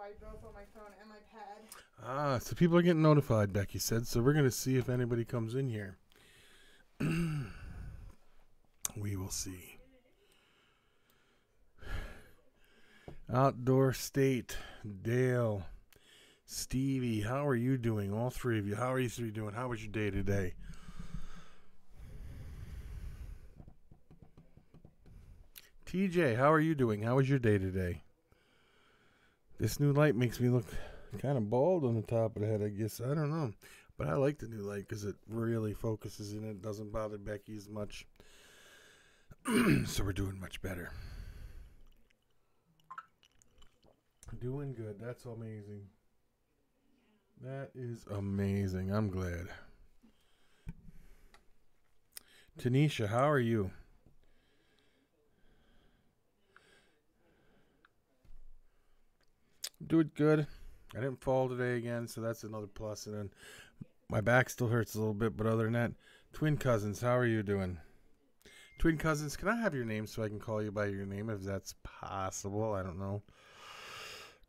notified both on my phone and my pad. Ah, so people are getting notified, Becky said. So we're going to see if anybody comes in here. We will see. Outdoor State, Dale, Stevie, how are you doing? All three of you. How are you three doing? How was your day today? TJ, how are you doing? How was your day today? This new light makes me look kind of bald on the top of the head, I guess. I don't know. But I like the new light because it really focuses and it doesn't bother Becky as much. So we're doing much better. Doing good. That's amazing. That is amazing. I'm glad. Tanisha, how are you? Doing good. I didn't fall today again, so that's another plus. And then my back still hurts a little bit, but other than that, twin cousins, how are you doing? Twin cousins, can I have your name so I can call you by your name if that's possible? I don't know.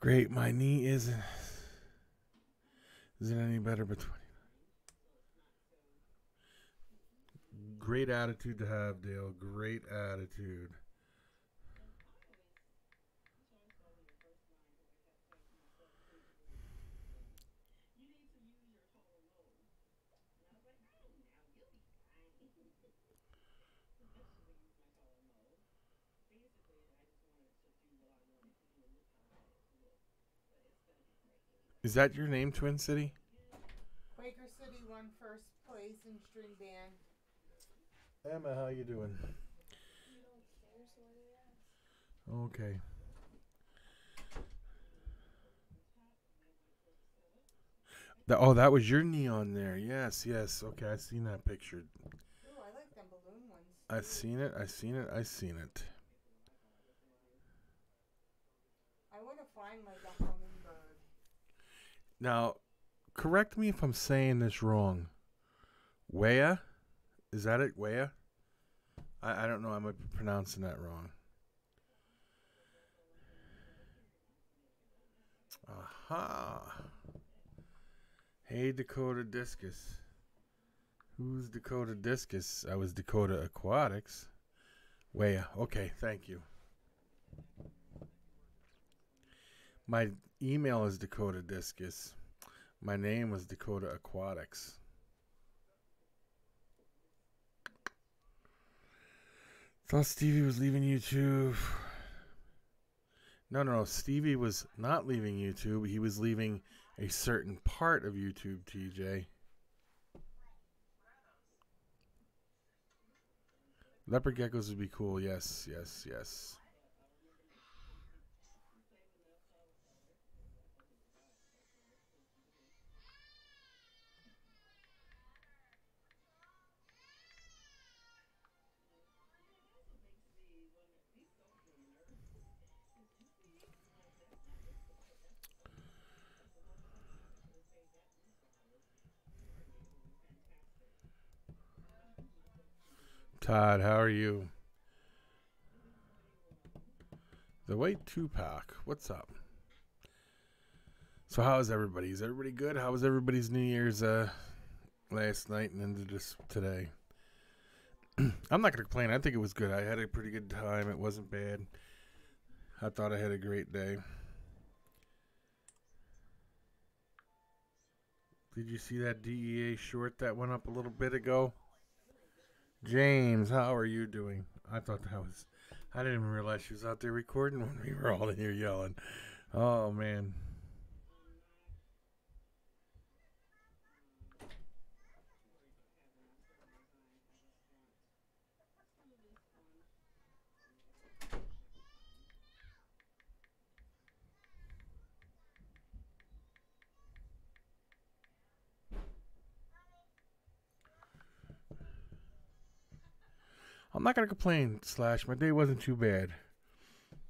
Great. My knee isn't any better, but great attitude to have, Dale. Great attitude. Is that your name, Twin City? Quaker City won first place in string band. Emma, how you doing? Okay. That was your knee on there. Yes, yes. Okay, I've seen that picture. Ooh, I like them balloon ones. I've seen it. I've seen it. I've seen it. I want to flying like a hummingbird. Now, correct me if I'm saying this wrong. Wea? Is that it? Wea? I don't know. I might be pronouncing that wrong. Aha. Hey, Dakota Discus. Who's Dakota Discus? I was Dakota Aquatics. Wea. Okay, thank you. My email is Dakota Discus. My name was Dakota Aquatics. Thought Stevie was leaving YouTube. No. Stevie was not leaving YouTube. He was leaving a certain part of YouTube, TJ. Leopard geckos would be cool. Yes, yes, yes. Todd, how are you? The White Tupac, what's up? So how is everybody? Is everybody good? How was everybody's New Year's last night and into this today? I'm not going to complain. I think it was good. I had a pretty good time. It wasn't bad. I thought I had a great day. Did you see that DEA short that went up a little bit ago? James, how are you doing? I thought that was... I didn't even realize she was out there recording when we were all in here yelling. Oh, man. I'm not going to complain, Slash. My day wasn't too bad.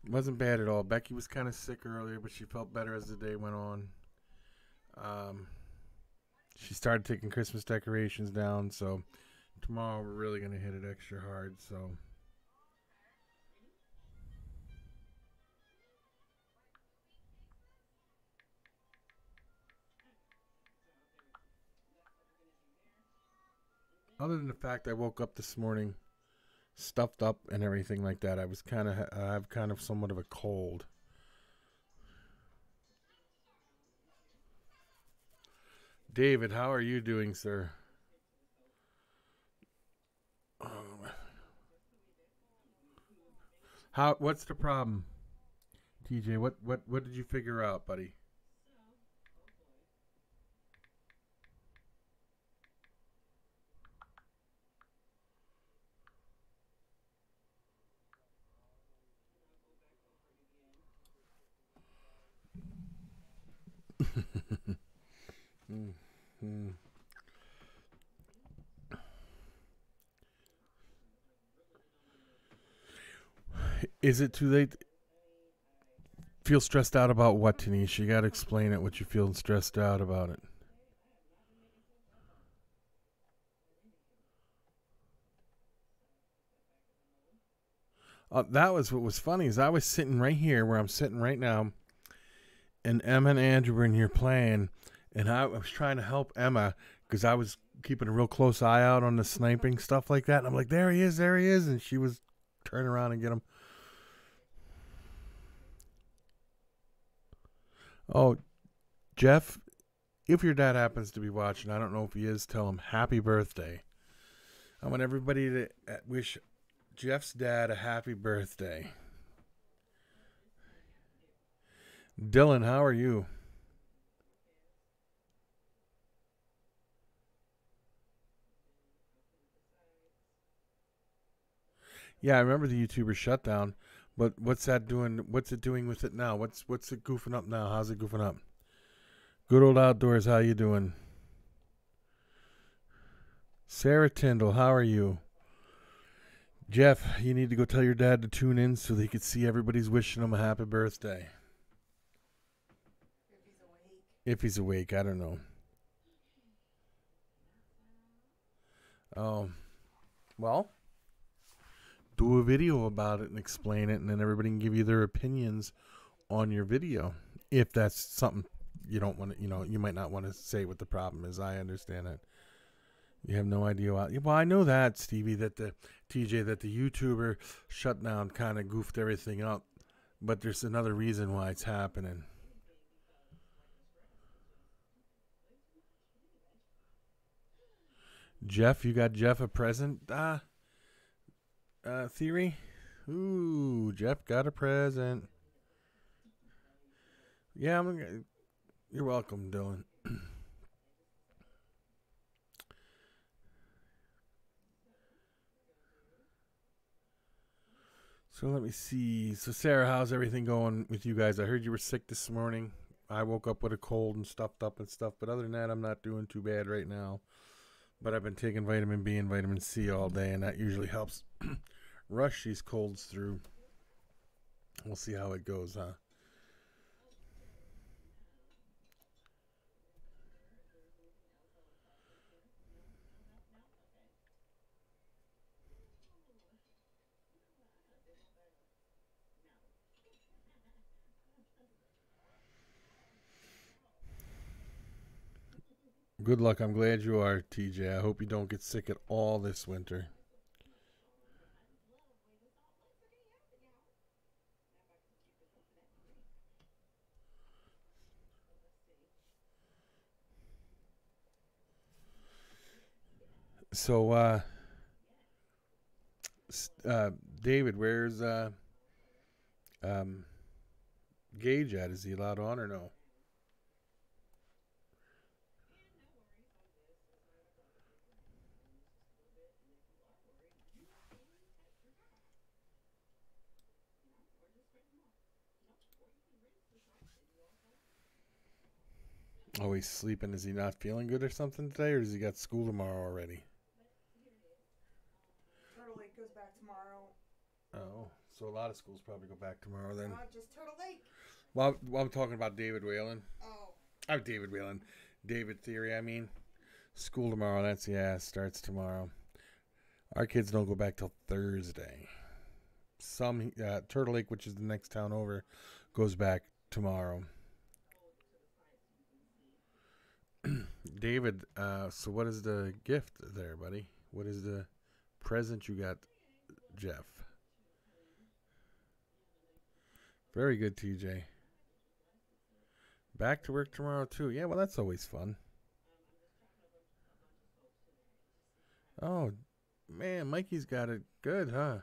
It wasn't bad at all. Becky was kind of sick earlier, but she felt better as the day went on. She started taking Christmas decorations down, so tomorrow we're really going to hit it extra hard, so... Other than the fact I woke up this morning stuffed up and everything like that, I have kind of somewhat of a cold. David, how are you doing, sir? What's the problem? TJ, what did you figure out, buddy? Mm-hmm. Is it too late? Feel stressed out about what, Tanisha? You got to explain it, what you feel stressed out about it. That was what was funny is I was sitting right here where I'm sitting right now, and Emma and Andrew were in here playing, and I was trying to help Emma because I was keeping a real close eye out on the sniping stuff like that. And I'm like, there he is, and she was turning around and get him. Oh, Jeff, if your dad happens to be watching, I don't know if he is, tell him happy birthday. I want everybody to wish Jeff's dad a happy birthday. Dylan, how are you? Yeah, I remember the YouTuber shutdown, but what's that doing? What's it doing with it now? What's it goofing up now? How's it goofing up? Good old outdoors, how you doing? Sarah Tyndall, how are you? Jeff, you need to go tell your dad to tune in so that he could see everybody's wishing him a happy birthday. If he's awake, I don't know. Well, do a video about it and explain it, and then everybody can give you their opinions on your video. If that's something you don't want to, you might not want to say what the problem is. I understand it. You have no idea why. Well, I know that, Stevie, that the YouTuber shutdown kind of goofed everything up, but there's another reason why it's happening. Jeff, you got Jeff a present theory? Ooh, Jeff got a present. Yeah, you're welcome, Dylan. So let me see. So Sarah, how's everything going with you guys? I heard you were sick this morning. I woke up with a cold and stuffed up and stuff, but other than that, I'm not doing too bad right now. But I've been taking vitamin B and vitamin C all day, and that usually helps rush these colds through. We'll see how it goes, huh? Good luck. I'm glad you are, TJ. I hope you don't get sick at all this winter. So, David, where's Gage at? Is he allowed on or no? Oh, he's sleeping. Is he not feeling good or something today, or does he got school tomorrow already? Turtle Lake goes back tomorrow. Oh, so a lot of schools probably go back tomorrow then. Not just Turtle Lake. Well, I'm talking about David Whalen. Oh. I'm David Whalen. David Theory, I mean. School tomorrow. Starts tomorrow. Our kids don't go back till Thursday. Some Turtle Lake, which is the next town over, goes back tomorrow. David, so what is the gift there, buddy? What is the present you got, Jeff? Very good, TJ. Back to work tomorrow, too. Yeah, well, that's always fun. Oh, man, Mikey's got it good, huh?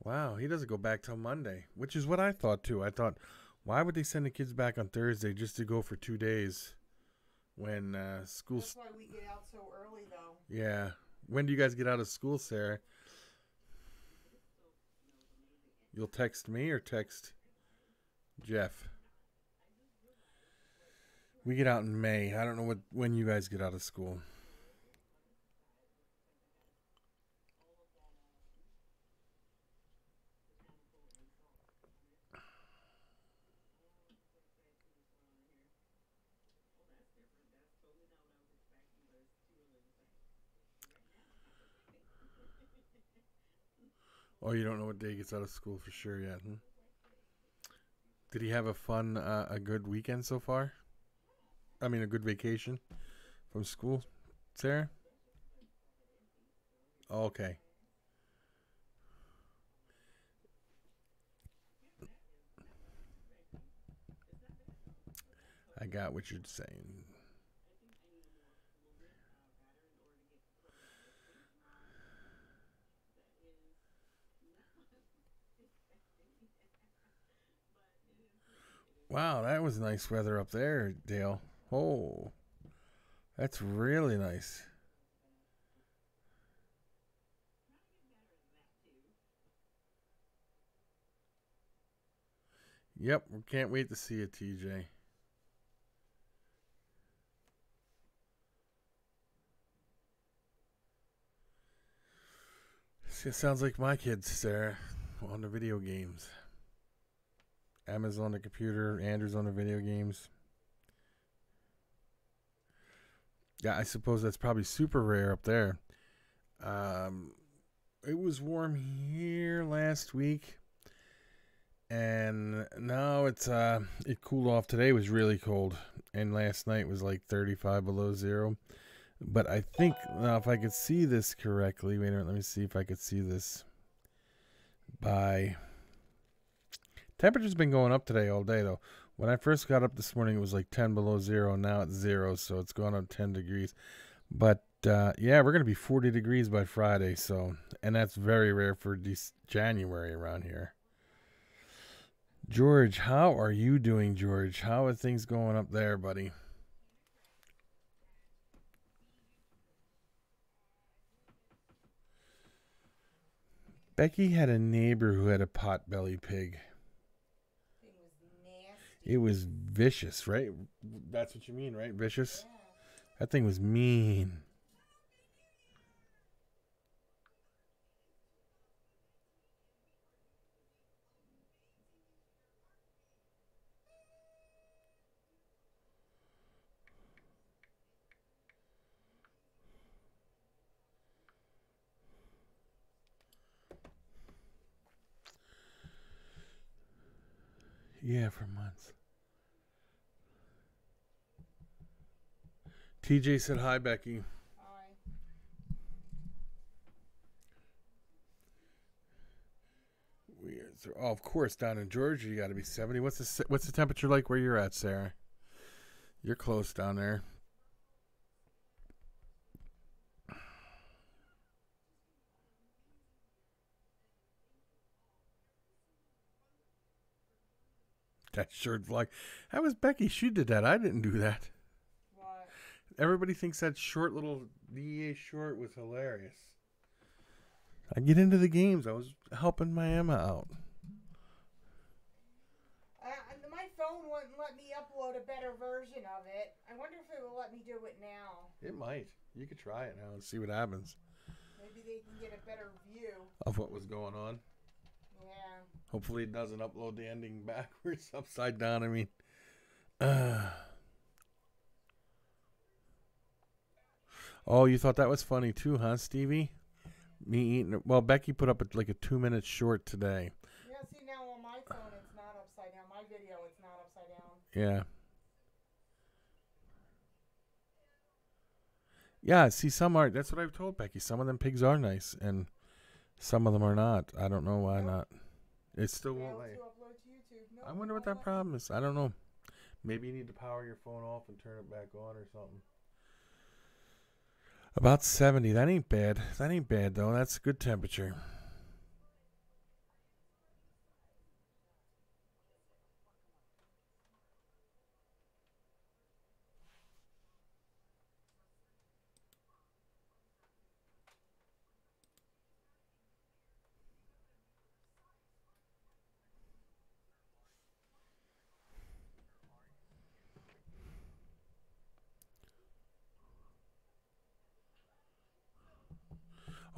Wow, he doesn't go back till Monday, which is what I thought, too. I thought, why would they send the kids back on Thursday just to go for 2 days when school... That's why we get out so early, though. Yeah. When do you guys get out of school, Sarah? You'll text me or text Jeff? We get out in May. I don't know when you guys get out of school. Oh, you don't know what day he gets out of school for sure yet, huh? Did he have a good weekend so far? I mean, a good vacation from school, Sarah? Okay. I got what you're saying. Wow, that was nice weather up there, Dale. Oh, that's really nice. Yep, we can't wait to see it, TJ. It sounds like my kids, Sarah, on the video games. Emma's on the computer, Andrew's on the video games. Yeah, I suppose that's probably super rare up there. It was warm here last week, and now it cooled off. Today was really cold, and last night was like 35 below zero. But I think now, if I could see this correctly, wait a minute, let me see if I could see this. Temperature's been going up today all day, though. When I first got up this morning, it was like 10 below zero, and now it's 0, so it's gone up 10 degrees. But, yeah, we're going to be 40 degrees by Friday, so, and that's very rare for January around here. George, how are you doing, George? How are things going up there, buddy? Becky had a neighbor who had a potbelly pig. It was vicious, right? That's what you mean, right? Vicious? Yeah. That thing was mean. Yeah, for months. TJ said hi, Becky. Hi. Oh, of course, down in Georgia, you got to be 70. What's the temperature like where you're at, Sarah? You're close down there. That short vlog. That was Becky. She did that. I didn't do that. What? Everybody thinks that short little DEA short was hilarious. I get into the games. I was helping my Emma out. My phone wouldn't let me upload a better version of it. I wonder if it will let me do it now. It might. You could try it now and see what happens. Maybe they can get a better view of what was going on. Yeah. Hopefully it doesn't upload the ending backwards, upside down. I mean, oh, you thought that was funny too, huh, Stevie? Me eating it. Well, Becky put up like a 2-minute short today. Yeah, see, now on my phone it's not upside down. My video, it's not upside down. Yeah. Yeah, see, some are. That's what I've told Becky. Some of them pigs are nice, and some of them are not. I don't know why not. It still won't let you. Upload to YouTube. I wonder what that problem is. I don't know. Maybe you need to power your phone off and turn it back on or something. About 70. That ain't bad. That ain't bad, though. That's a good temperature.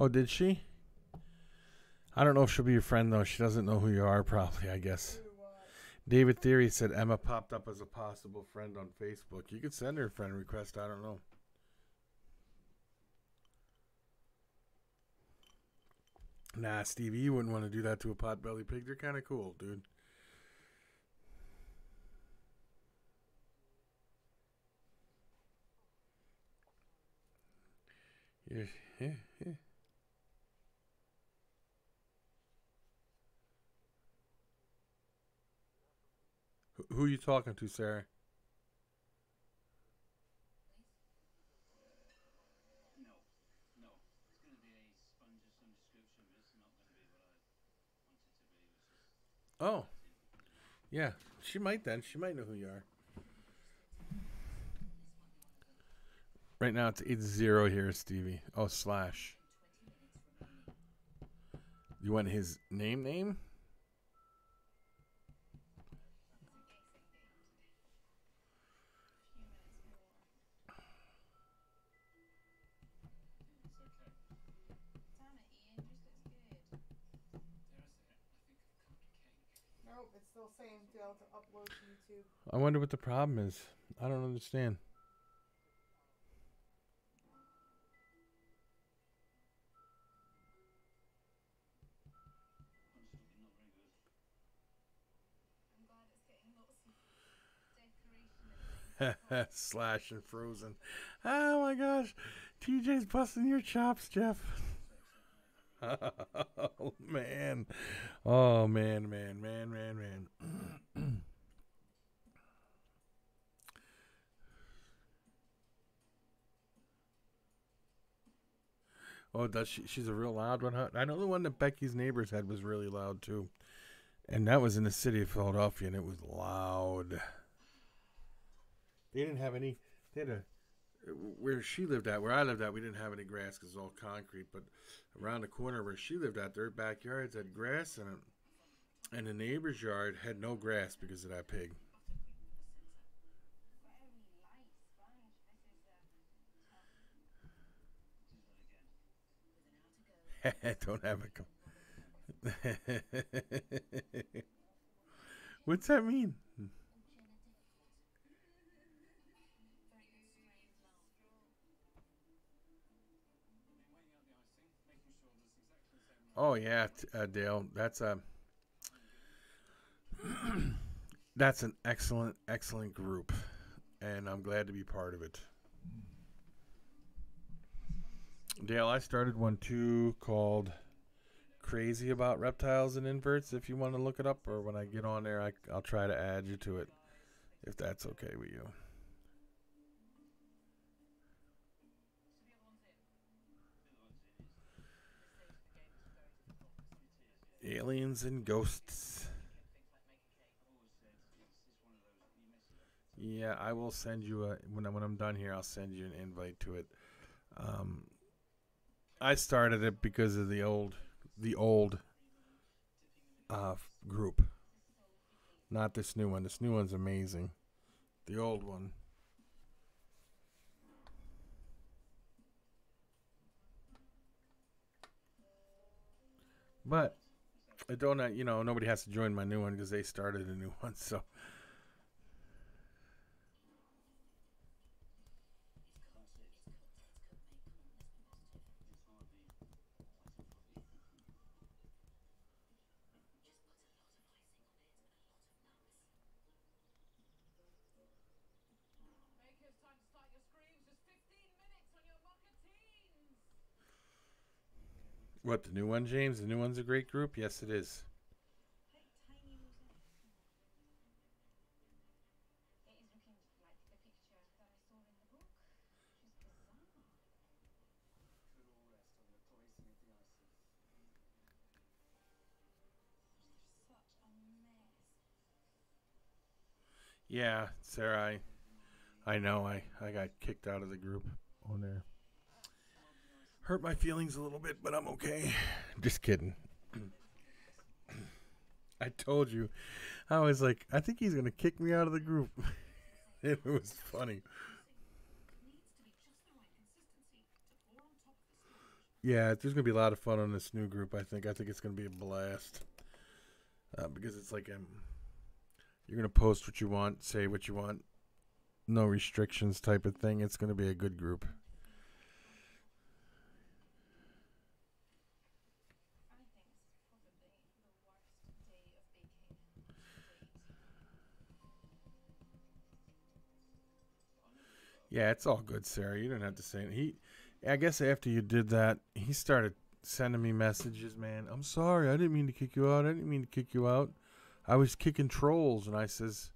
Oh, did she? I don't know if she'll be your friend, though. She doesn't know who you are, probably, I guess. David Theory said Emma popped up as a possible friend on Facebook. You could send her a friend request. I don't know. Nah, Stevie, you wouldn't want to do that to a potbelly pig. They're kind of cool, dude. Yeah. Who are you talking to, Sarah? Oh, yeah. She might then. She might know who you are. Right now it's 8-0 here, Stevie. Oh, slash. You want his name? Nope, it's still saying failed to upload to YouTube. I wonder what the problem is. I don't understand. Slash and Frozen. Oh my gosh. TJ's busting your chops, Jeff. Oh man. Oh man. Oh, does she? She's a real loud one, huh? I know the one that Becky's neighbors had was really loud too. And that was in the city of Philadelphia, and it was loud. They didn't have any. They had a where she lived at, where I lived at, we didn't have any grass because it was all concrete. But around the corner where she lived at, their backyards had grass in it, and the neighbor's yard had no grass because of that pig. Don't have a. What's that mean? Oh yeah, Dale. That's an excellent group, and I'm glad to be part of it. Dale, I started one too called "Crazy About Reptiles and Inverts." If you want to look it up, or when I get on there, I'll try to add you to it, if that's okay with you. Aliens and ghosts. Yeah, I will send you a when I'm done here. I'll send you an invite to it. Um, I started it because of the old group, not this new one. This new one's amazing. The old one. But I don't, nobody has to join my new one because they started a new one. So What, the new one, James? The new one's a great group? Yes, it is. Yeah, Sarah, I know. I got kicked out of the group on there. Hurt my feelings a little bit, but I'm okay. Just kidding. I told you. I was like, I think he's going to kick me out of the group. It was funny. Yeah, there's going to be a lot of fun on this new group, I think. I think it's going to be a blast. Because it's like you're going to post what you want, say what you want. No restrictions type of thing. It's going to be a good group. Yeah, it's all good, Sarah. You don't have to say it. I guess after you did that, he started sending me messages, man. I'm sorry. I didn't mean to kick you out. I didn't mean to kick you out. I was kicking trolls. And I says,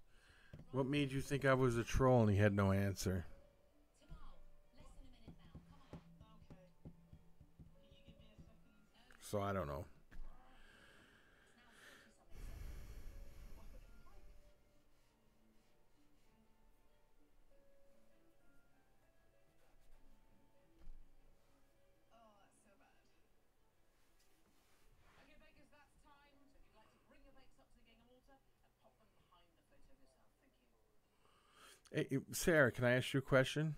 what made you think I was a troll? And he had no answer. So I don't know. Hey, Sarah, can I ask you a question?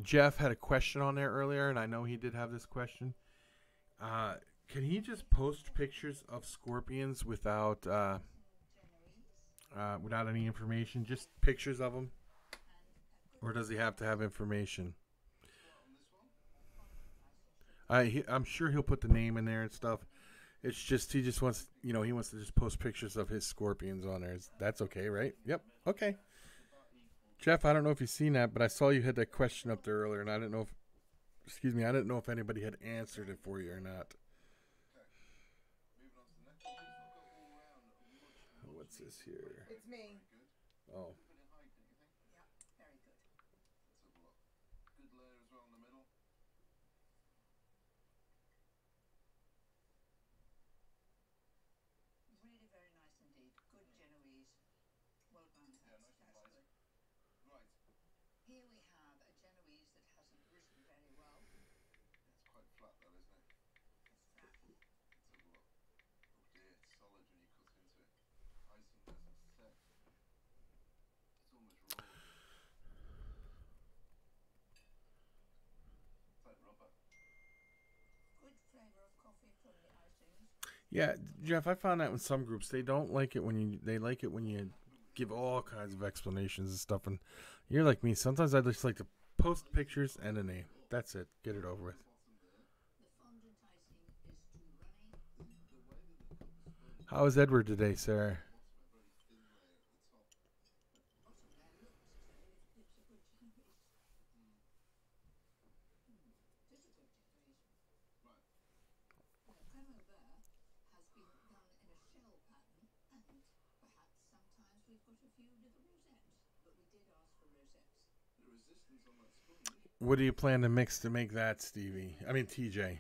Jeff had a question on there earlier, and I know he did have this question. Uh, can he just post pictures of scorpions without any information, just pictures of them, or does he have to have information? I'm sure he'll put the name in there and stuff. It's just he just wants, he wants to just post pictures of his scorpions on there. That's okay, right? Yep. Okay. Jeff, I don't know if you've seen that, but I saw you had that question up there earlier, and I didn't know if anybody had answered it for you or not. What's this here? It's me. Oh. Yeah, Jeff, I found that in some groups they don't like it they like it when you give all kinds of explanations and stuff, and you're like me. Sometimes I just like to post pictures and a name. That's it. Get it over with. How is Edward today, Sarah? What do you plan to mix to make that, Stevie? I mean, TJ.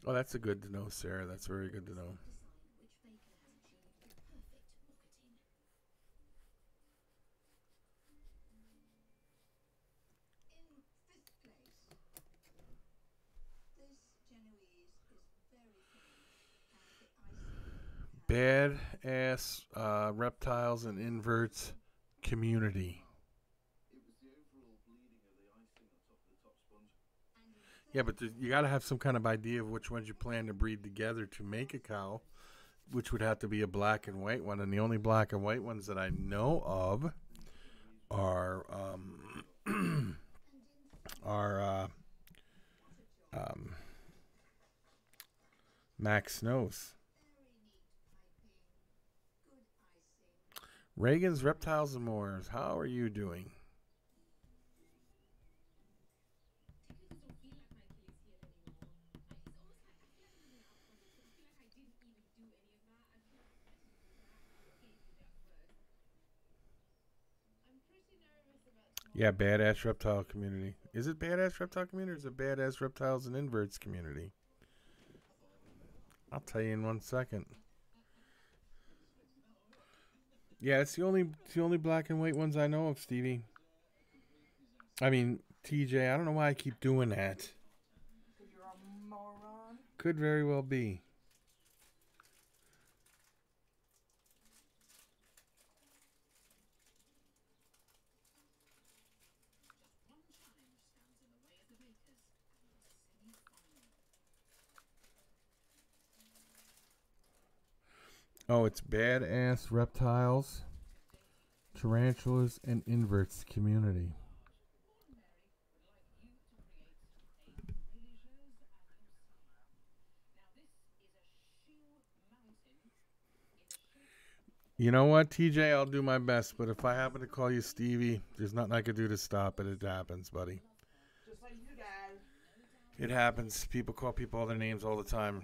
Oh, that's a good to know, Sarah. That's very good to know. Badass reptiles and inverts community. Yeah, but you got to have some kind of idea of which ones you plan to breed together to make a cow, which would have to be a black and white one. And the only black and white ones that I know of are are Max knows. Reagan's Reptiles and More. How are you doing? Yeah, Badass Reptile Community. Is it Badass Reptile Community or is it Badass Reptiles and Inverts Community? I'll tell you in 1 second. Yeah, it's the only black and white ones I know of, Stevie. I mean, TJ, I don't know why I keep doing that. Because you're a moron. Could very well be. Oh, it's Badass Reptiles, Tarantulas, and Inverts Community. You know what, TJ? I'll do my best, but if I happen to call you Stevie, there's nothing I could do to stop it. It happens, buddy. Just like you guys. It happens. People call people other names all the time.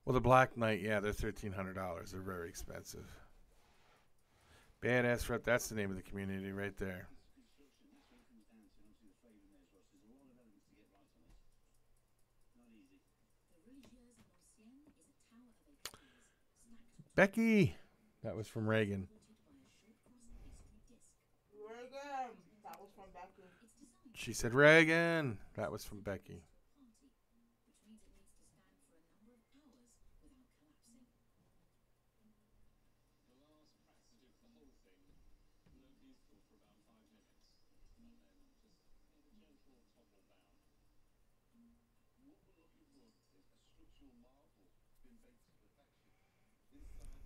Well, the Black Knight, yeah, they're $1,300. They're very expensive. Badass Rep, that's the name of the community right there. Becky! That was from Reagan. Reagan. That was from Becky. She said Reagan. That was from Becky.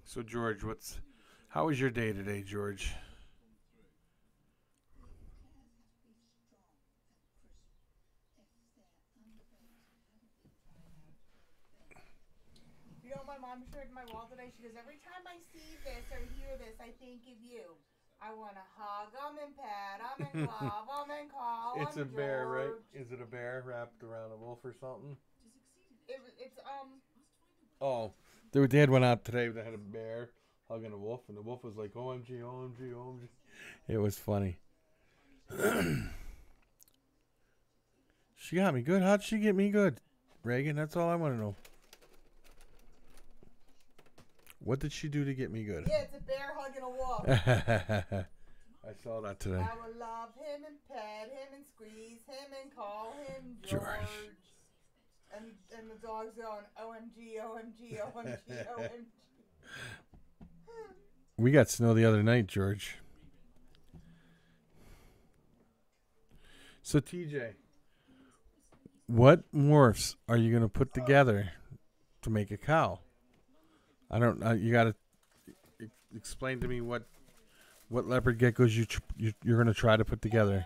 So George, how was your day today, George? You know what my mom showed my wall today? She goes, every time I see this or hear this, I think of you. I want to hug them and pet them and love them and call It's a them bear, right? George. Is it a bear wrapped around a wolf or something? It's Oh, their dad went out today. They had a bear hugging a wolf, and the wolf was like, "OMG, OMG, OMG." It was funny. She got me good. How'd she get me good, Reagan? That's all I want to know. What did she do to get me good? yeah, it's a bear hugging a wolf. I saw that today. I will love him and pet him and squeeze him and call him George. And the dog's going, OMG, OMG, OMG, OMG. We got snow the other night, George. So, TJ, what morphs are you going to put together to make a cow? I don't know. You got to explain to me what leopard geckos you're going to try to put together.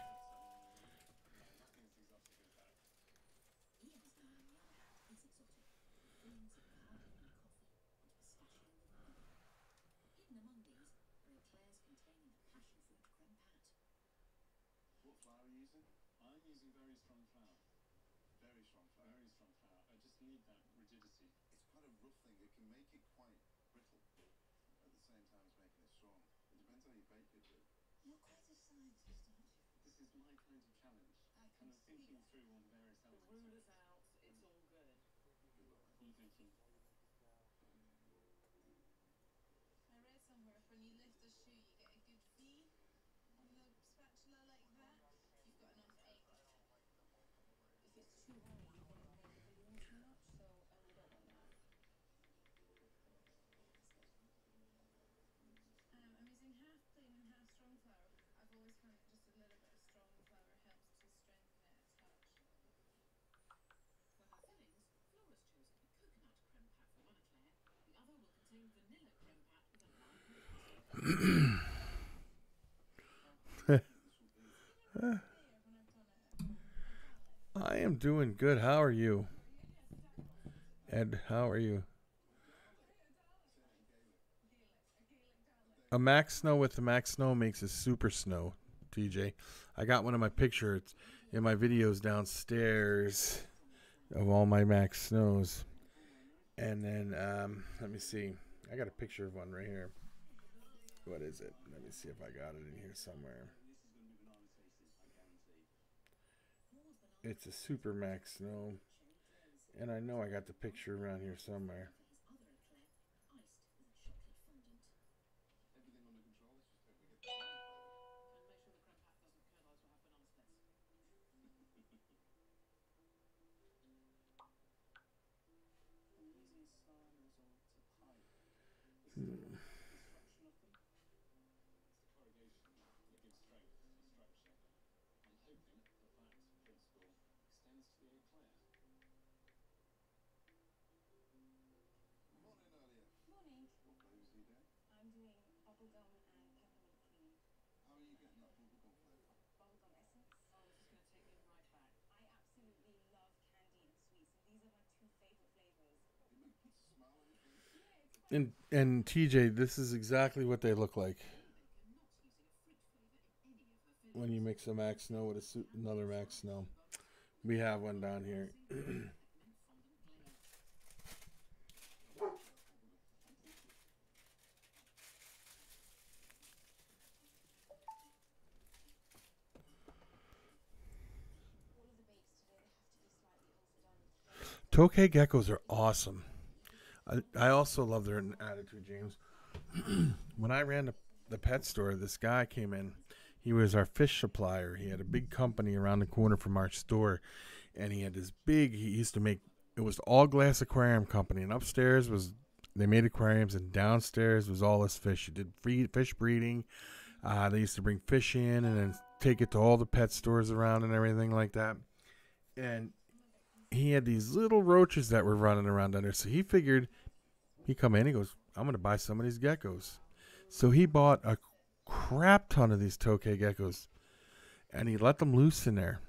I am doing good. How are you? Ed, how are you? A max snow with the max snow makes a super snow, TJ. I got one of my pictures in my videos downstairs of all my max snows. And then, let me see. I got a picture of one right here. What is it? Let me see if I got it in here somewhere. It's a super max snow. And I know I got the picture around here somewhere. Hmm. And TJ, this is exactly what they look like when you mix a max snow with another max snow. We have one down here. Tokay geckos are awesome. I also love their attitude, James. When I ran the pet store, this guy came in. He was our fish supplier. He had a big company around the corner from our store, and he had this big. He used to make it was all glass aquarium company, and upstairs was they made aquariums, and downstairs was all this fish. He did free fish breeding. They used to bring fish in and then take it to all the pet stores around and everything like that. And he had these little roaches that were running around under. So he figured he come in. He goes, "I'm going to buy some of these geckos." So he bought a crap ton of these tokay geckos, and he let them loose in there.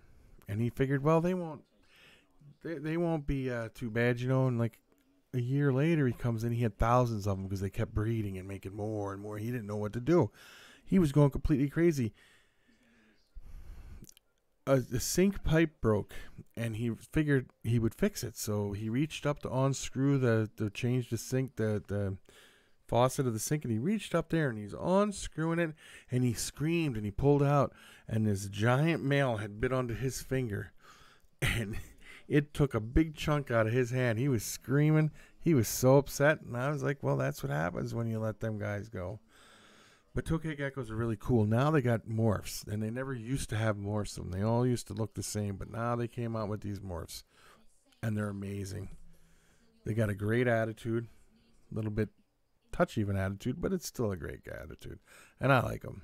And he figured, well, they won't be too bad, you know. And like a year later, he comes in. He had thousands of them because they kept breeding and making more and more. He didn't know what to do. He was going completely crazy. The sink pipe broke, and he figured he would fix it. So he reached up to unscrew to change the sink, the faucet of the sink, and he reached up there and he's unscrewing it, and he screamed and he pulled out, and this giant male had bit onto his finger, and it took a big chunk out of his hand. He was screaming. He was so upset, and I was like, well, that's what happens when you let them guys go. But tokay geckos are really cool. Now they got morphs, and they never used to have morphs. And they all used to look the same, but now they came out with these morphs, and they're amazing. They got a great attitude, a little bit touchy of an attitude, but it's still a great attitude, and I like them.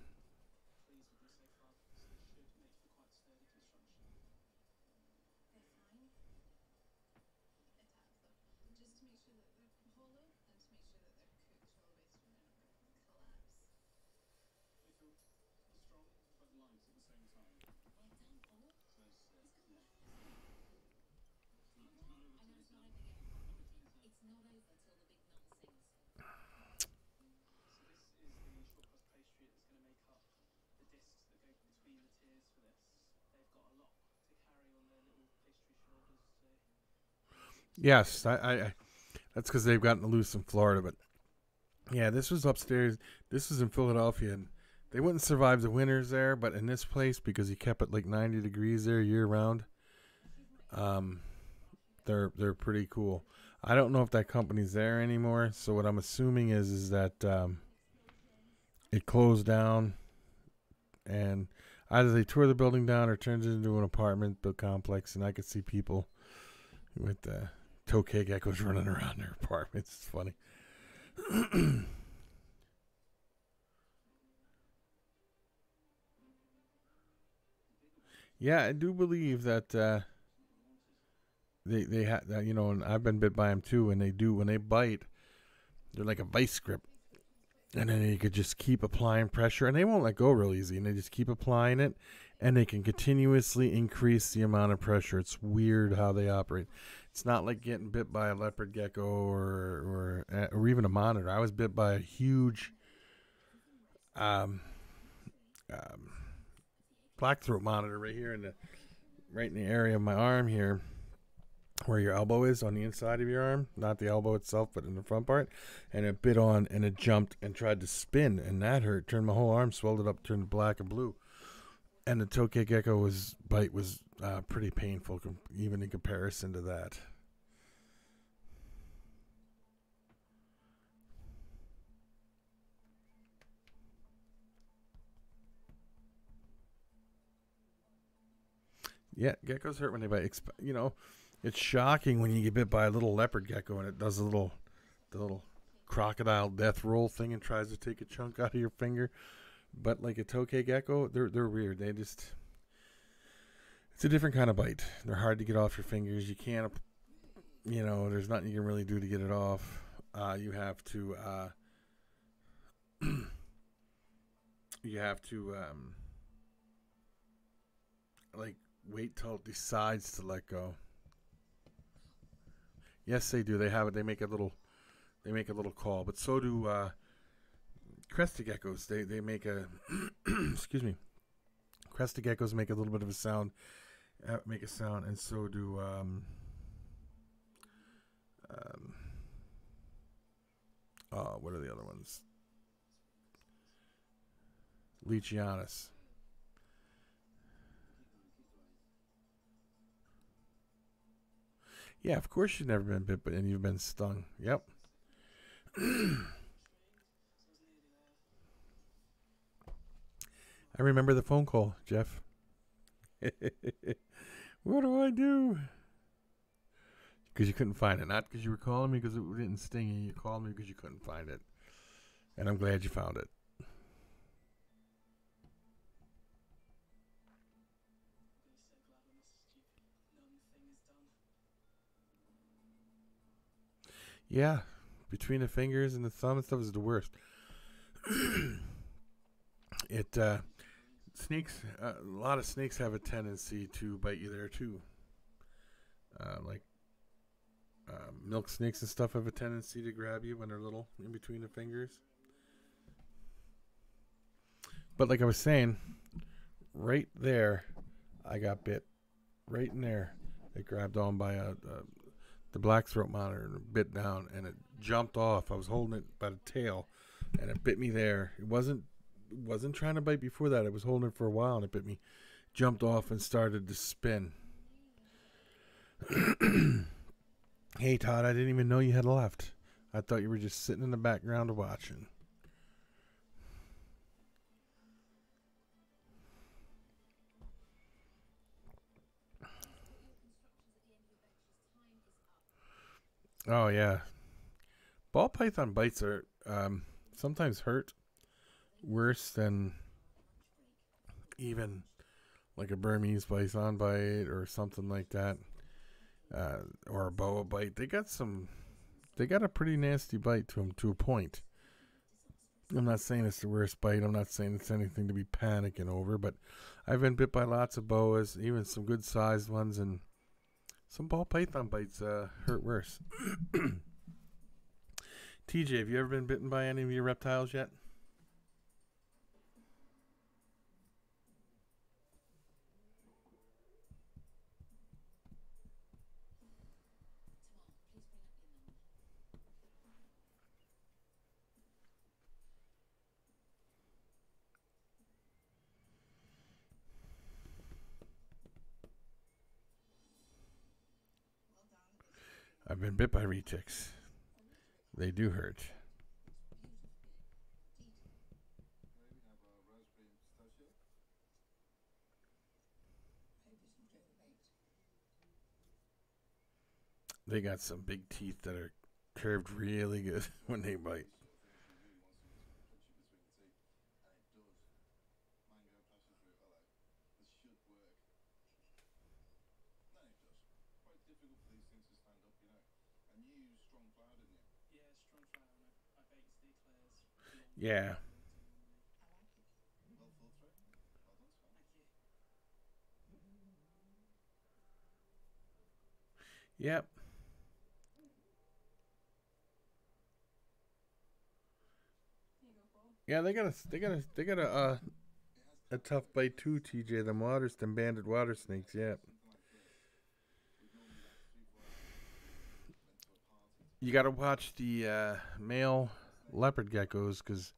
Yes, I that's because they've gotten loose in Florida, but yeah, this was upstairs. This was in Philadelphia, and they wouldn't survive the winters there. But in this place, because he kept it like 90 degrees there year round, um, they're pretty cool. I don't know if that company's there anymore. So what I'm assuming is that it closed down, and either they tore the building down or turned it into an apartment complex. And I could see people with tokay geckos running around their apartments. It's funny. Yeah, I do believe that they have you know, and I've been bit by them too. And they do when they bite, they're like a vice grip, and then you could just keep applying pressure, and they won't let go real easy, and they just keep applying it, and they can continuously increase the amount of pressure. It's weird how they operate. It's not like getting bit by a leopard gecko or even a monitor. I was bit by a huge um, black throat monitor right here right in the area of my arm here, where your elbow is on the inside of your arm, not the elbow itself, but in the front part. And it bit on, and it jumped and tried to spin, and that hurt. Turned my whole arm, swelled it up, turned black and blue. And the tokay gecko bite was pretty painful, even in comparison to that. Yeah, geckos hurt when they bite. You know, it's shocking when you get bit by a little leopard gecko and it does the little crocodile death roll thing and tries to take a chunk out of your finger. But like a tokay gecko, they're weird. It's a different kind of bite. They're hard to get off your fingers. You can't, there's nothing you can really do to get it off. You have to like wait till it decides to let go. Yes, they do. They have it. They make a little call, but so do crested geckos. They make a excuse me. Crested geckos make a little bit of a sound, and so do what are the other ones? Leachianus. Yeah, of course you've never been bit, and you've been stung. Yep. I remember the phone call, Jeff. What do I do? Because you couldn't find it. Not because you were calling me because it didn't sting you. You called me because you couldn't find it. And I'm glad you found it. Yeah, between the fingers and the thumb and stuff is the worst. Snakes, a lot of snakes have a tendency to bite you there too. Milk snakes and stuff have a tendency to grab you when they're little, in between the fingers. But like I was saying, right there, I got bit. Right in there, it grabbed on by the black throat monitor and bit down, and it jumped off. I was holding it by the tail, and it bit me there. It wasn't trying to bite before that. I was holding it for a while, and it bit me. Jumped off and started to spin. Hey, Todd, I didn't even know you had left. I thought you were just sitting in the background watching. Oh, yeah. Ball python bites are sometimes hurt worse than even like a Burmese python bite or something like that, or a boa bite. They got a pretty nasty bite to them to a point. I'm not saying it's the worst bite. I'm not saying it's anything to be panicking over, but I've been bit by lots of boas, even some good sized ones, and some ball python bites hurt worse. TJ, have you ever been bitten by any of your reptiles yet? I've been bit by retics. They do hurt. They got some big teeth that are curved really good when they bite. Yeah. Yep. Yeah, they got a tough bite too, TJ. Them banded water snakes. Yep. You got to watch the male leopard geckos because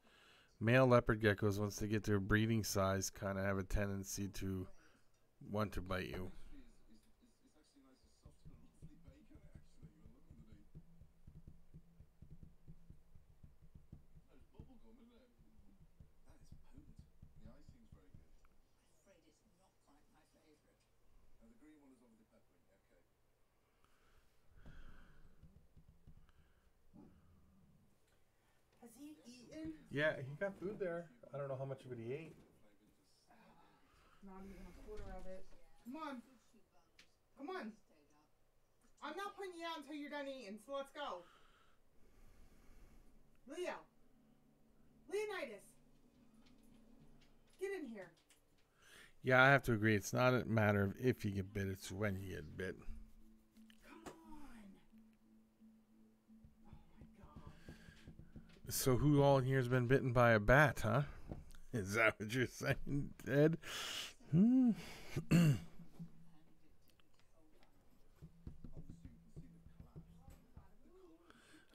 male leopard geckos, once they get their breeding size, kind of have a tendency to want to bite you. Has he eaten? Yeah, he got food there. I don't know how much of it he ate. Not even a quarter of it. Come on. Come on. I'm not putting you out until you're done eating, so let's go. Leo. Leonidas. Get in here. Yeah, I have to agree. It's not a matter of if you get bit, it's when you get bit. Come on. Oh my God. So who all in here has been bitten by a bat, huh? Is that what you're saying, Ed?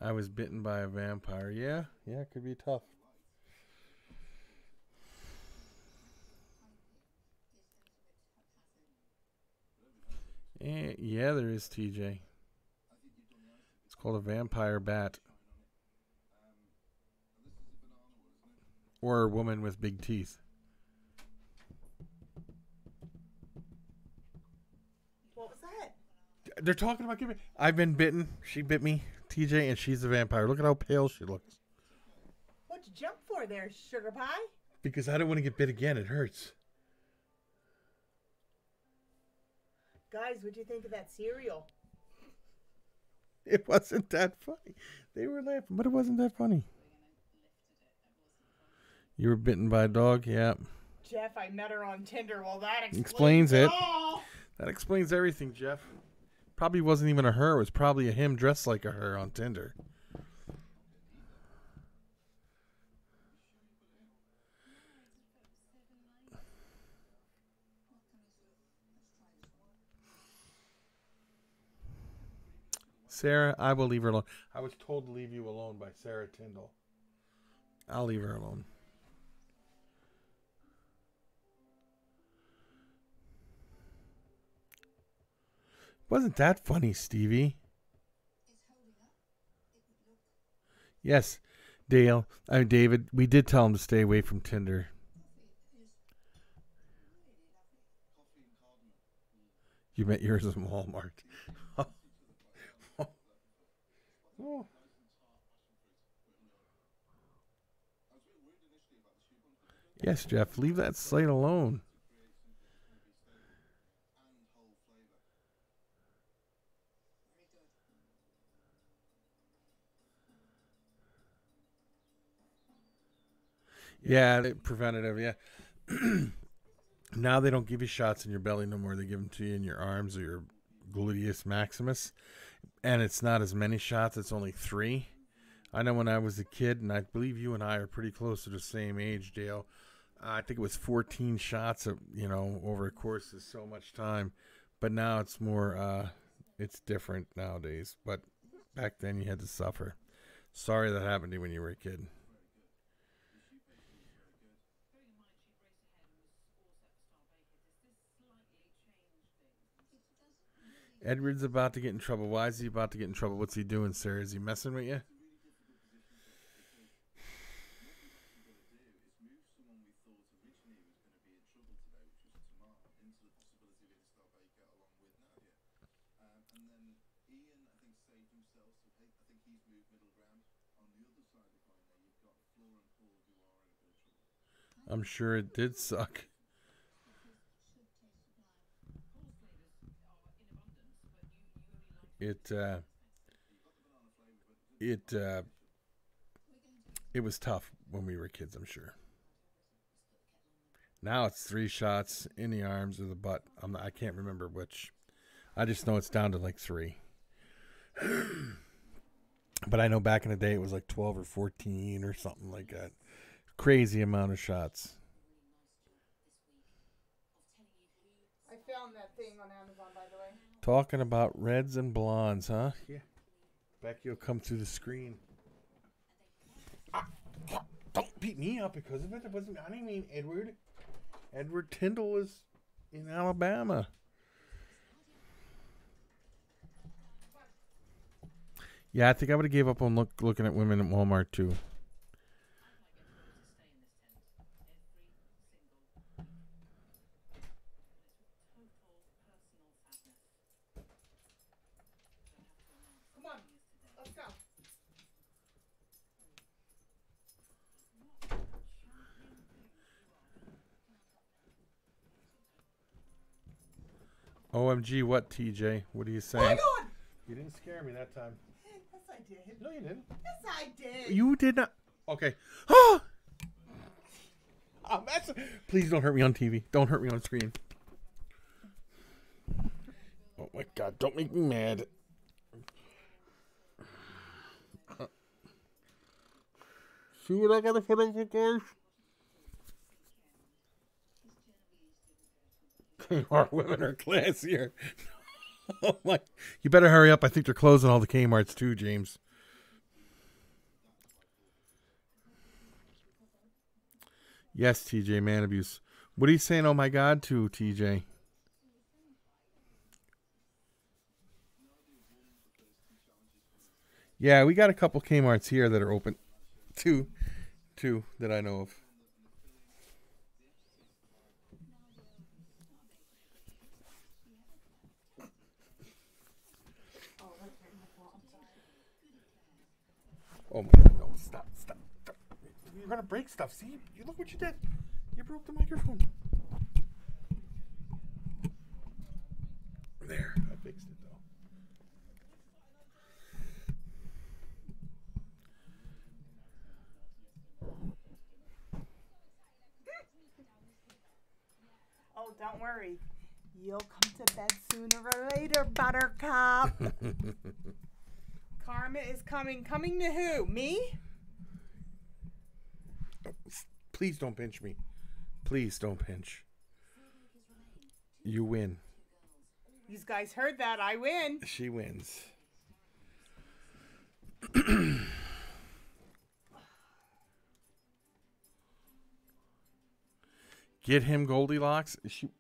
I was bitten by a vampire. Yeah, it could be tough. Yeah, there is, TJ. It's called a vampire bat. Or a woman with big teeth. What was that? They're talking about giving. I've been bitten. She bit me, TJ, and she's a vampire. Look at how pale she looks. What'd you jump for there, sugar pie? Because I don't want to get bit again. It hurts. Guys, what'd you think of that cereal? It wasn't that funny. They were laughing, but it wasn't that funny. You were bitten by a dog? Yeah. Jeff, I met her on Tinder. Well, that Explains it. all. That explains everything, Jeff. Probably wasn't even a her. It was probably a him dressed like a her on Tinder. Sarah, I will leave her alone. I was told to leave you alone by Sarah Tyndall. I'll leave her alone. Wasn't that funny, Stevie? Yes, David, we did tell him to stay away from Tinder. You met yours in Walmart. Oh. Yes, Jeff, leave that site alone. Yeah, preventative, yeah. Now they don't give you shots in your belly no more. They give them to you in your arms or your gluteus maximus. And it's not as many shots. It's only 3. I know when I was a kid, and I believe you and I are pretty close to the same age, Dale. I think it was 14 shots, over a course of so much time. But now it's more, it's different nowadays. But back then you had to suffer. Sorry that happened to you when you were a kid. Edward's about to get in trouble. Why is he about to get in trouble? What's he doing, Sarah? Is he messing with you? I'm sure it did suck. It was tough when we were kids, I'm sure. Now it's 3 shots in the arms or the butt. I can't remember which. I just know it's down to like 3. But I know back in the day it was like 12 or 14 or something like that. Crazy amount of shots. I found that thing on Amazon, by the way. Talking about reds and blondes, huh? Yeah. Becky will come through the screen. Don't beat me up because of it. It wasn't. I didn't mean Edward. Edward Tyndall is in Alabama. Yeah, I think I would have gave up on looking at women at Walmart too. Come on, let's go. OMG, what, TJ? What are you saying? Oh my God! You didn't scare me that time. Yes, I did. No, you didn't. Yes, I did. You did not. Okay. Oh, please don't hurt me on TV. Don't hurt me on screen. Oh my God! Don't make me mad. See what I gotta put up with, guys? Kmart women are classier. Oh my! You better hurry up. I think they're closing all the Kmarts too, James. Yes, TJ, man abuse. What are you saying? Oh my God, to TJ? Yeah, we got a couple Kmarts here that are open. Two that I know of. Oh my God, no, stop. You're gonna break stuff. See, you look what you did. You broke the microphone. There, I fixed it though. Oh, don't worry. You'll come to bed sooner or later, Buttercup. Karma is coming. Coming to who? Me? Please don't pinch me. Please don't pinch. You win. You guys heard that. I win. She wins. Get him Goldilocks?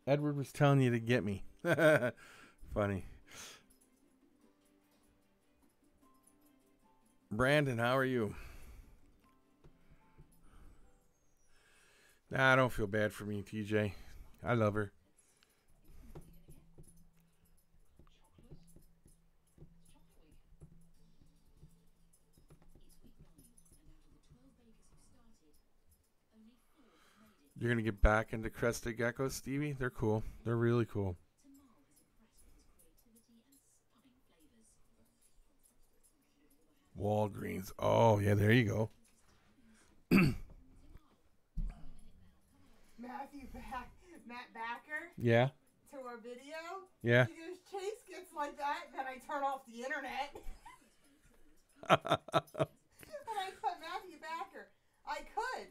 Edward was telling you to get me. Funny. Brandon, how are you? Nah, I don't feel bad for me, TJ. I love her. You're going to get back into crested geckos, Stevie? They're cool. They're really cool. Walgreens. Oh, yeah, there you go. Matt Backer. Yeah. To our video. Yeah. He goes, Chase gets like that, and then I turn off the internet. And I put Matthew Backer. I could,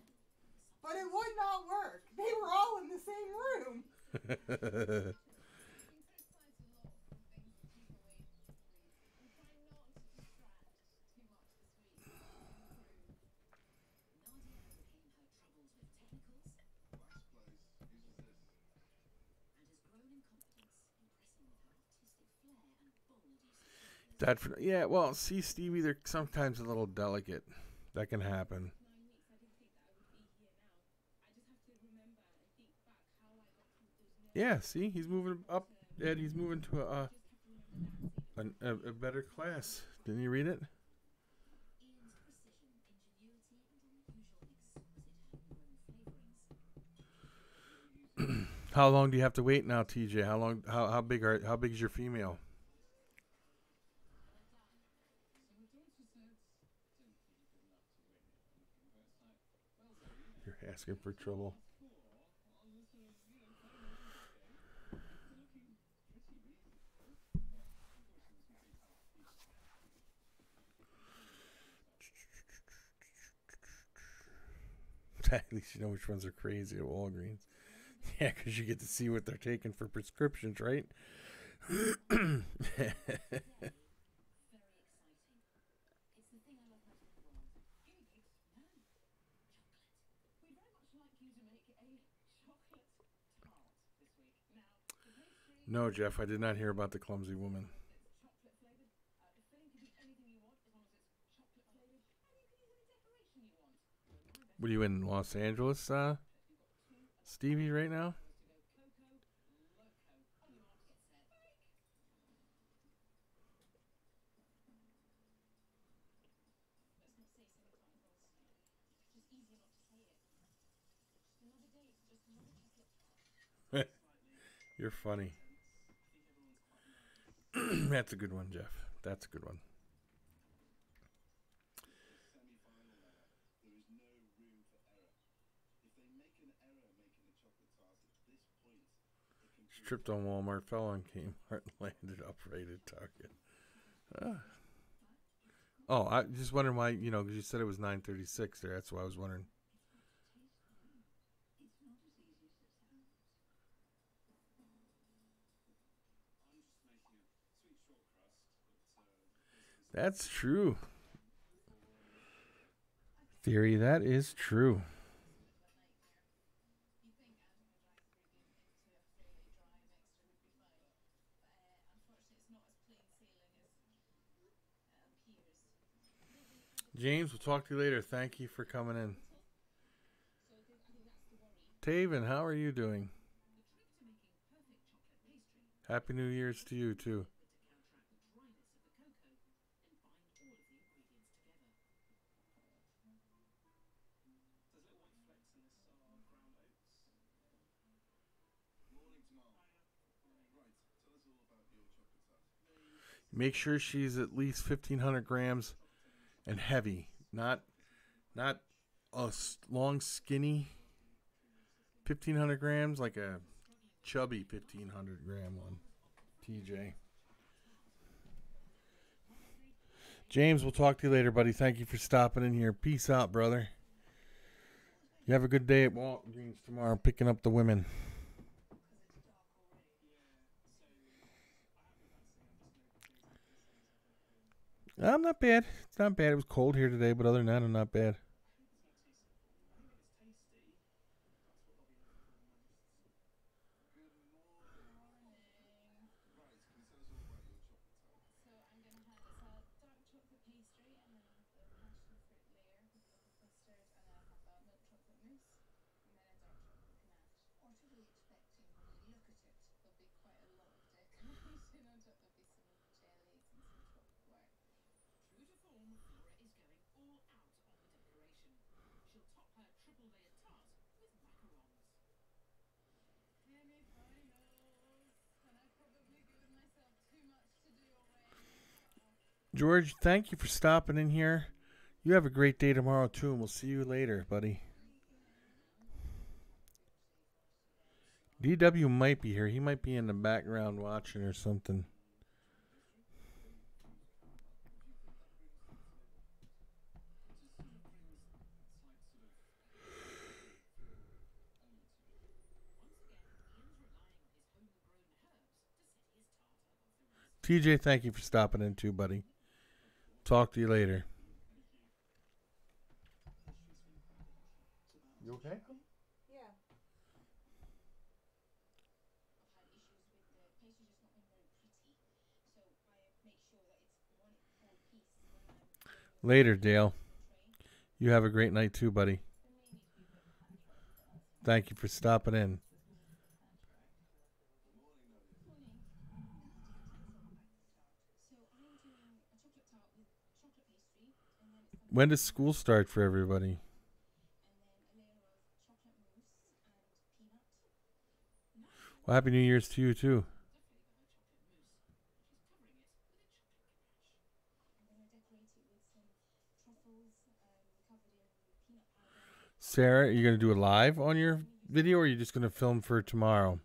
but it would not work. They were all in the same room. Yeah, well, see, Stevie, they're sometimes a little delicate. That can happen. Yeah, see, he's moving up, Ed. He's moving to a better class. Didn't you read it? How long do you have to wait now, TJ? How long? How big is your female? You're asking for trouble. At least you know which ones are crazy at Walgreens. Yeah, because you get to see what they're taking for prescriptions, right? No, Jeff, I did not hear about the clumsy woman. What are you in Los Angeles, Stevie, right now? You're funny. That's a good one, Jeff. That's a good one. She tripped on Walmart, fell on Kmart, and landed upright at Target. Oh, I just wondering why, because you said it was 9:36 there. That's why I was wondering. That's true. Theory, that is true. James, we'll talk to you later. Thank you for coming in. Taven, how are you doing? Happy New Year's to you, too. Make sure she's at least 1,500 grams and heavy, not a long, skinny 1,500 grams, like a chubby 1,500 gram one. TJ. James, we'll talk to you later, buddy. Thank you for stopping in here. Peace out, brother. You have a good day at Walgreens tomorrow, picking up the women. I'm not bad. It's not bad. It was cold here today, but other than that, I'm not bad. George, thank you for stopping in here. You have a great day tomorrow, too, and we'll see you later, buddy. DW might be here. He might be in the background watching or something. TJ, thank you for stopping in, too, buddy. Talk to you later. You okay? Yeah. Later, Dale. You have a great night, too, buddy. Thank you for stopping in. When does school start for everybody? Well, Happy New Year's to you, too. Sarah, are you going to do it live on your video, or are you just going to film for tomorrow?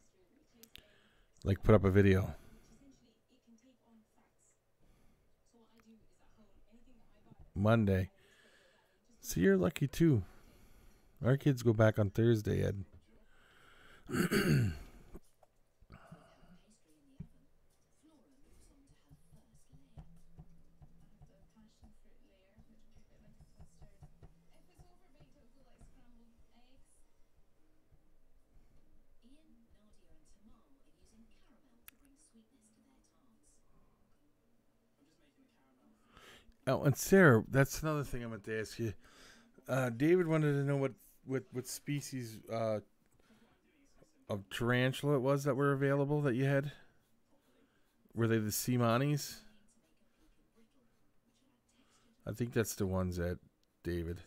Like, put up a video? Monday. So you're lucky, too. Our kids go back on Thursday, Ed. Oh, and Sarah, that's another thing I meant to ask you. David wanted to know what species of tarantula it was that were available that you had. Were they the Simanis? I think that's the ones that David.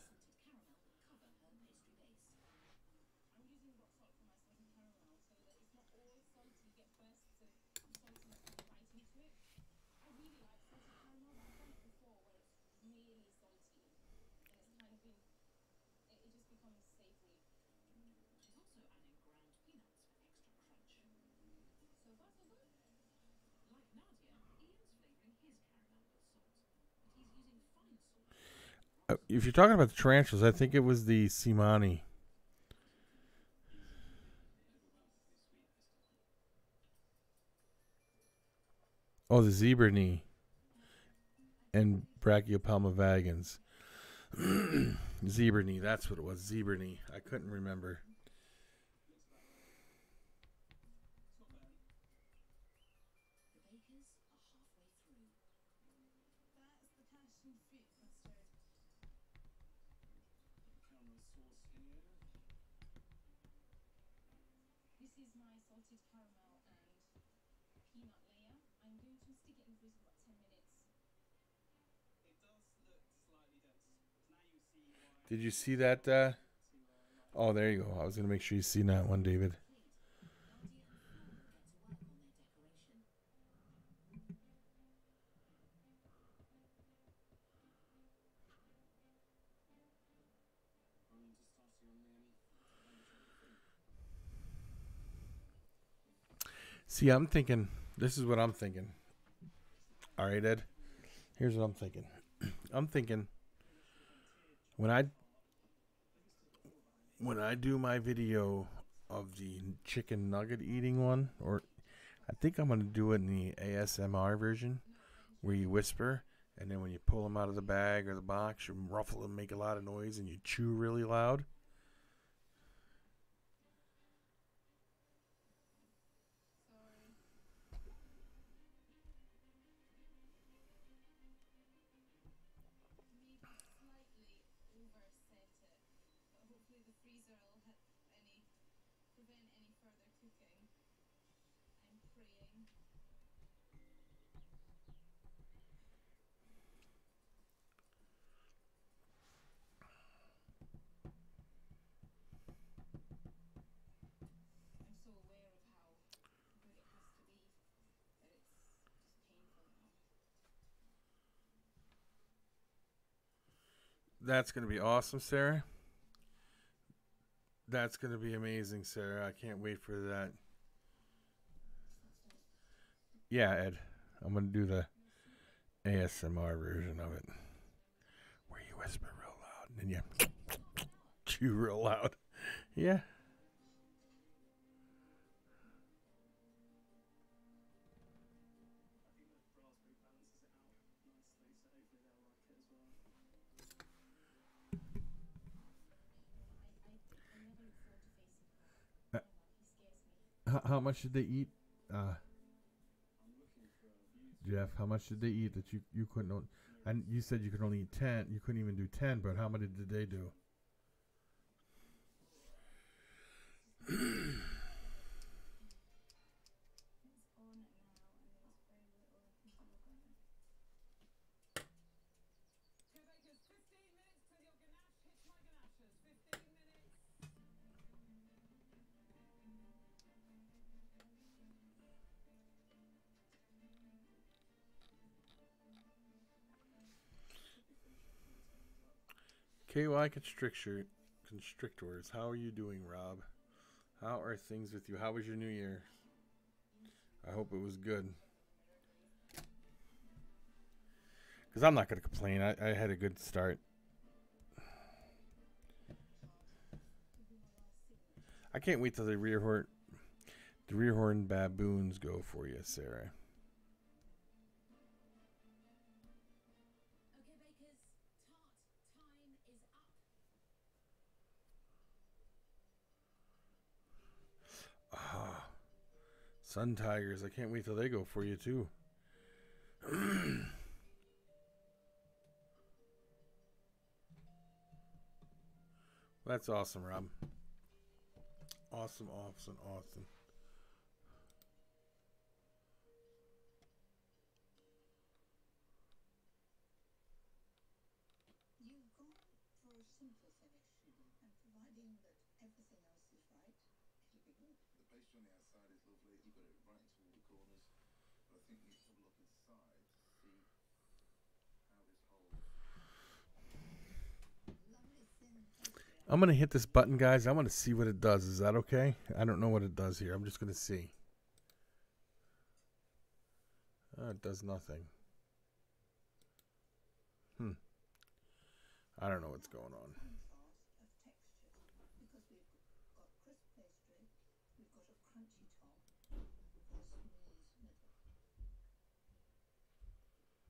If you're talking about the tarantulas, I think it was the Simani. Oh, the zebra knee and Brachiopelma vagans. Zebra knee, that's what it was. Zebra knee. I couldn't remember. Did you see that? Oh, there you go. I was going to make sure you seen that one, David. See, I'm thinking, this is what I'm thinking. All right, Ed. Here's what I'm thinking. I'm thinking when I do my video of the chicken nugget eating one, or I think I'm going to do it in the ASMR version where you whisper, and then when you pull them out of the bag or the box, you ruffle them, make a lot of noise, and you chew really loud. That's going to be awesome, Sarah. That's going to be amazing, Sarah. I can't wait for that. Yeah, Ed. I'm going to do the ASMR version of it where you whisper real loud and then you chew real loud. Yeah. How much did they eat? Jeff, how much did they eat that you couldn't? And you said you could only eat 10. You couldn't even do 10, but how many did they do? KY Constrictors, how are you doing, Rob? How are things with you? How was your new year? I hope it was good. Because I'm not going to complain. I had a good start. I can't wait till the rear horn baboons go for you, Sarah. Ah, sun tigers. I can't wait till they go for you too. That's awesome, Rob. Awesome, awesome, awesome. You've gone for a simple finish, and providing that everything else is right, it'll be good. The pastry on the outside is lovely. You've got it right into all the corners. But I think we need to have a look inside to see how this holds. Lovely thin pastry. I'm going to hit this button, guys. I want to see what it does. Is that okay? I don't know what it does here. I'm just going to see. It does nothing. I don't know what's going on. Contrast of texture, because we've got crisp pastry, we've got a crunchy top, we've got a smooth middle.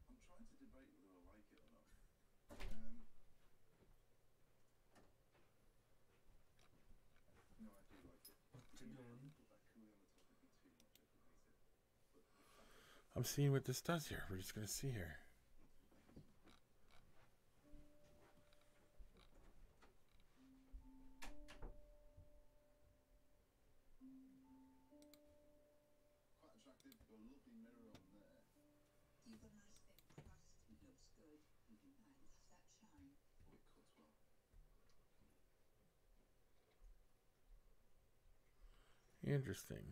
I'm trying to debate whether I like it or not. No, I do like it. Put that coolie on the top would be too much. I could hate it. But the fact that I'm seeing what this does here. We're just going to see here. quite attractive. Got a lovely mirror on there. You've got a nice thin crust, it looks good, and has that shine. Oh, it cuts well. Interesting.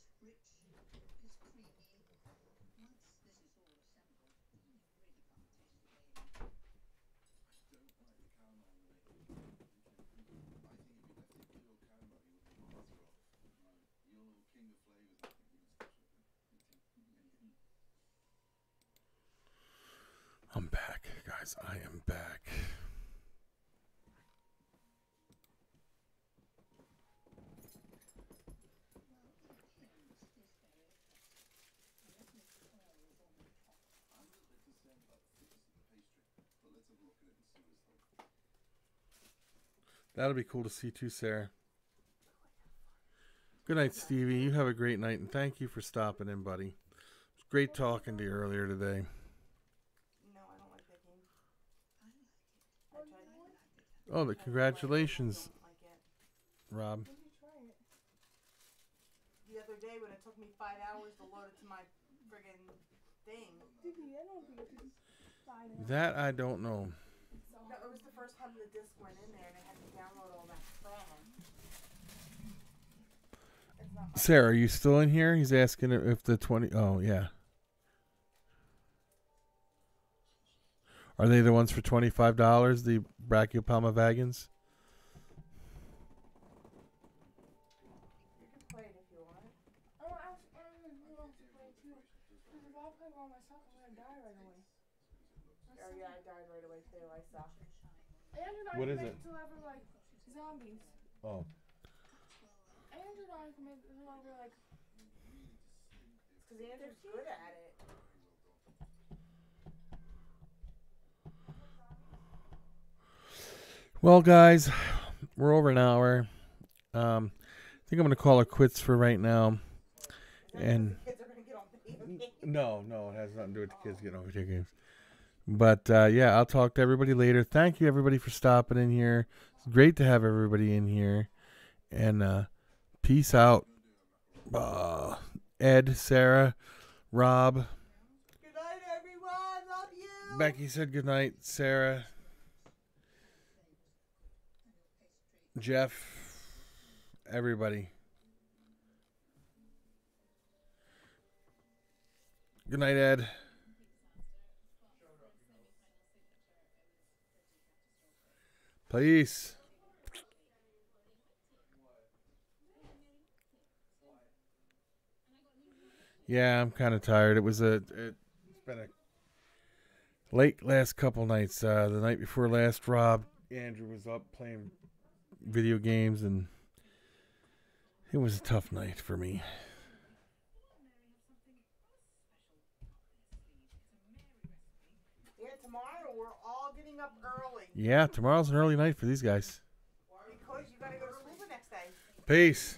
It's rich, it's creamy. Once this is all assembled, you really can't taste the baby. I don't like the caramel in it. I think if you left it pure caramel, you would be better off. You're king of flavours, I think you must have. I'm back, guys. I am back. Well, in appearance, it is very attractive. A lovely pearls on the top. I'm a little bit concerned about the thickness of the pastry, but let's have a look at it and see what it's like. That'll be cool to see too, Sarah. Good night, Stevie. You have a great night, and thank you for stopping in, buddy. It was great talking to you earlier today. No, I don't like that game. I like it. I tried it. Oh, the congratulations, I don't like it. Rob. When did you try it? The other day when it took me 5 hours to load it to my friggin' thing. I don't think it's fine. That I don't know. No, it was the first time the disc went in there and I had to download all that crap. It's not my Sarah, are you still in here? He's asking if the 20... Oh, yeah. Are they the ones for $25, the Brachiopalma vagans? You can play it if you want. Oh, actually, who wants to play too? Because if I play by myself, I'm gonna die right away. Oh yeah, I died right away too. I saw. Andrew and I What can is make it? it to level like zombies. Oh. Andrew and I can make it to level like. It's because Andrew's good at it. Well, guys, we're over an hour. I think I'm going to call it quits for right now. And Kids are gonna get on video games. no, it has nothing to do with the kids getting on video games. But yeah, I'll talk to everybody later. Thank you, everybody, for stopping in here. It's great to have everybody in here. And peace out. Ed, Sarah, Rob. Good night, everyone. Love you. Becky said good night. Sarah, Jeff, everybody. Good night, Ed. Peace. Yeah, I'm kind of tired. It's been a late last couple nights. The night before last, Rob Andrew was up playing video games, and it was a tough night for me. Yeah, tomorrow we're all getting up early Yeah, tomorrow's an early night for these guys. because you gotta go to school the next day. Peace.